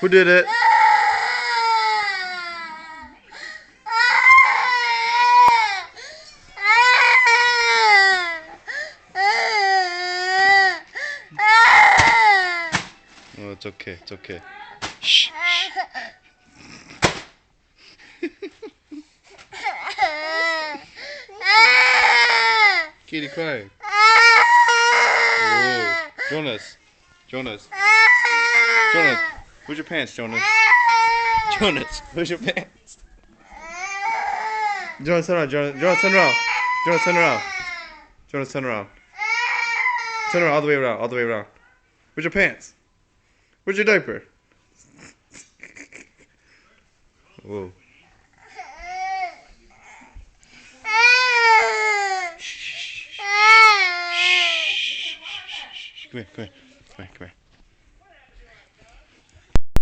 Who did it? Oh, it's okay. It's okay. Shh. Kitty crying. Whoa. Jonas. Jonas. Jonas. Where's your pants, Jonas? Jonas. Where's your pants? Jonas, turn around. Jonas, turn around. Jonas, turn around. Jonas, turn around. Turn around all the way around. All the way around. Where's your pants? Where's your diaper? Whoa. Come here, come here. Come here, come here.